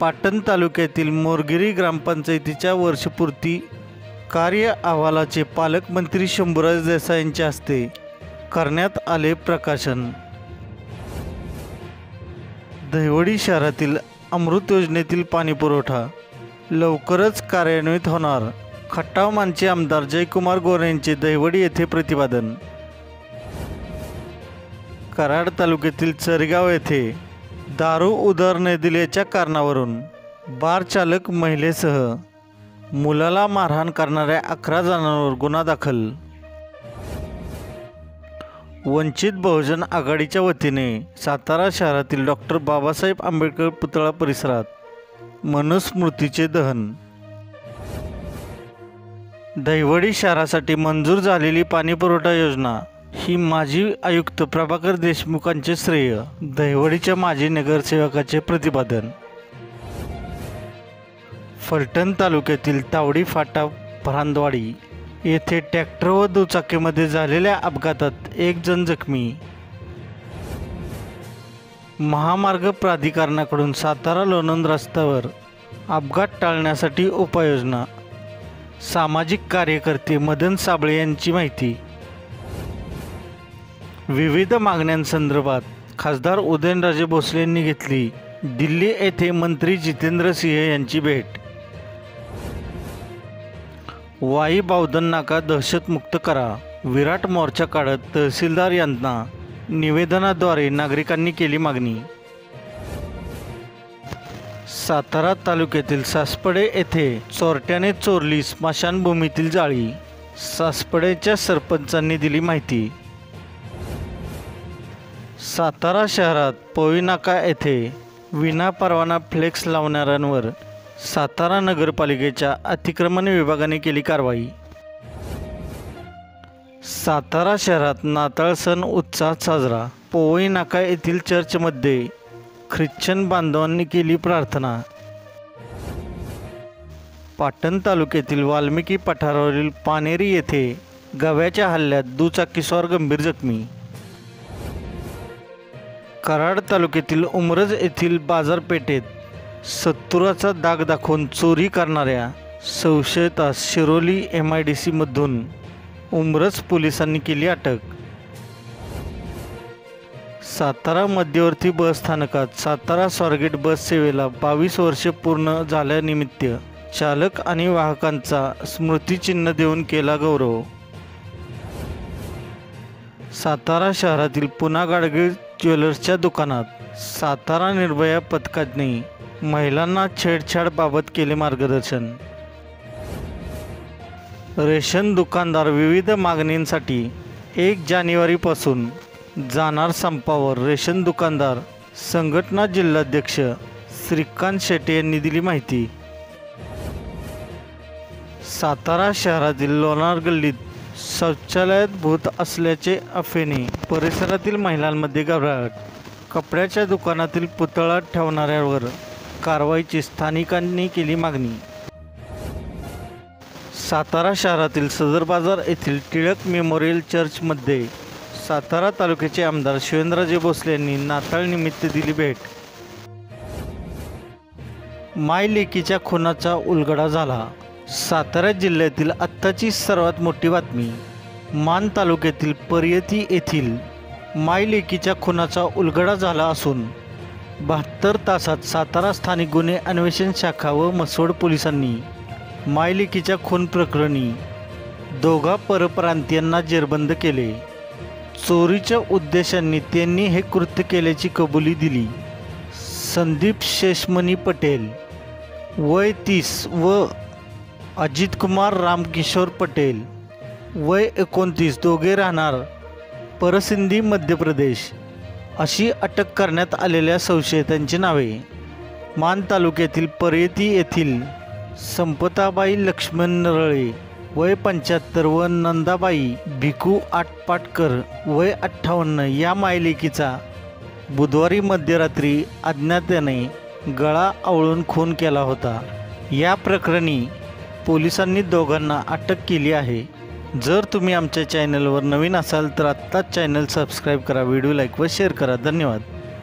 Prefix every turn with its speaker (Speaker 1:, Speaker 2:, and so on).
Speaker 1: पाटण तालुक्यातील मोरगिरी ग्रामपंचायतीच्या वर्षपूर्ती कार्य अहवालाचे पालकमंत्री शंभूराज देसाई यांच्या हस्ते करण्यात आले प्रकाशन। दहिवडी शहरातील अमृत योजनेतील पाणीपुरवठा लवकरच कार्यान्वित होणार, खटाव मानचे आमदार जयकुमार गोरे यांचे दहिवडी येथे प्रतिपादन। कराड तालुक्यातील चरेगाव येथे दारू उधार न दिल्याच्या कारणावरून बार चालक महिलेसह मुलाला मारहाण करणाऱ्या 11 जणांवर गुन्हा दाखल। वंचित बहुजन आघाडीच्या वतीने सातारा शहरातील डॉक्टर बाबासाहेब आंबेडकर पुतळा परिसरात मनुस्मृतीचे दहन। दहिवडी शहरासाठी मंजूर झालेली पाणीपुरवठा योजना ही माजी आयुक्त प्रभाकर देशमुखांचे श्रेय, दहिवडीच्या माजी नगरसेवकाचे प्रतिपादन। फलटण तालुक्यातील तावडी फाटा परांदवाडी येथे ट्रॅक्टर व दुचाकीमध्ये झालेल्या अपघातात 1 जण जखमी। महामार्ग प्राधिकरणाकडून सातारा लोणंद रस्त्यावर अपघात टाळण्यासाठी उपाययोजना। सामाजिक कार्यकर्ते मदन साबळे यांची माहिती। विविध मागण्यांसंदर्भात खासदार उदयनराजे भोसले यांनी घेतली दिल्ली येथे मंत्री जितेंद्र सिंह यांची भेट। वाई बावधन नाका दहशतमुक्त करा, विराट मोर्चा काढत तहसीलदार यांना निवेदनाद्वारे नागरिकांनी केली मागणी। सातारा तालुक्यातील सासपडे येथे चोरट्याने चोरली स्मशानभूमीतील जाळी, सासपडेच्या सरपंचांनी दिली माहिती। सातारा शहरात पवई नाका येथे विनापरवाना फ्लेक्स लावणाऱ्यांवर सातारा नगरपालिकेच्या अतिक्रमण विभागाने केली कारवाई। सातारा शहरात नाताळ सण उत्साहात साजरा, पवई नाका येथील चर्चमध्ये ख्रिश्चन बांधवांनी केली प्रार्थना। पाटण तालुक्यातील वाल्मिकी पठारावरील पानेरी येथे गव्याच्या हल्ल्यात दुचाकीस्वार गंभीर जखमी। कराड तालुक्यातील उमरज येथील बाजारपेठेत सत्तुराचा दाग दाखवून चोरी करणाऱ्या संशयितास शिरोली MIDC मधून उमरज पोलिसांनी केली अटक। सातारा मध्यवर्ती बस स्थानकात सातारा स्वारगेट बस सेवेला 22 वर्षे पूर्ण झाल्यानिमित्त चालक आणि वाहकांचा स्मृतिचिन्ह देऊन केला गौरव। सातारा शहरातील पुना गाडगे ज्वेलर्सच्या दुकानात सातारा निर्भया पथकाने महिलांना छेडछाडबाबत केले मार्गदर्शन। रेशन दुकानदार विविध मागणींसाठी 1 जानेवारीपासून जाणार संपावर, रेशन दुकानदार संघटना जिल्हाध्यक्ष श्रीकांत शेटे यांनी दिली माहिती। सातारा शहरातील लोणार गल्लीत शौचालयात भूत असल्याचे अफवेने परिसरातील महिलांमध्ये घबराट, कपड्याच्या दुकानातील पुतळा ठेवणाऱ्यावर कारवाईची स्थानिकांनी केली मागणी। सातारा शहरातील सदर बाजार येथील टिळक मेमोरियल चर्चमध्ये सातारा तालुक्याचे आमदार शिवेंद्रराजे भोसले यांनी नाताळनिमित्त दिली भेट। मायलेकीच्या खुनाचा उलगडा झाला, सातारा जिल्ह्यातील आत्ताची सर्वात मोठी बातमी। मान तालुक्यातील पर्यती येथील मायलेकीच्या खुनाचा उलगडा झाला असून 72 तासात सातारा स्थानिक गुन्हे अन्वेषण शाखा व मसवड पोलिसांनी मायलेकीच्या खून प्रकरणी 2 परप्रांतीयांना जेरबंद केले। चोरीच्या उद्देशाने त्यांनी हे कृत्य केल्याची कबुली दिली। संदीप शेषमणी पटेल वय 30 व अजित कुमार रामकिशोर पटेल वय 29 दोघे राहणार परसिंधी मध्य प्रदेश अशी अटक करण्यात आलेल्या संशयितांची नावे। मान तालुक्यातील पर्यती येथील संपताबाई लक्ष्मण नरळे वय 75 व नंदाबाई भिकू आटपाटकर वय 58 या मायलेकीचा बुधवारी मध्यरात्री अज्ञाताने गळा आवळून खून केला होता। या प्रकरणी पोलिसांनी दोघांना अटक केली आहे। जर तुम्ही आमच्या चॅनलवर नवीन असाल तर आत्ताच चॅनल सबस्क्राईब करा, व्हिडिओ लाईक व शेअर करा। धन्यवाद।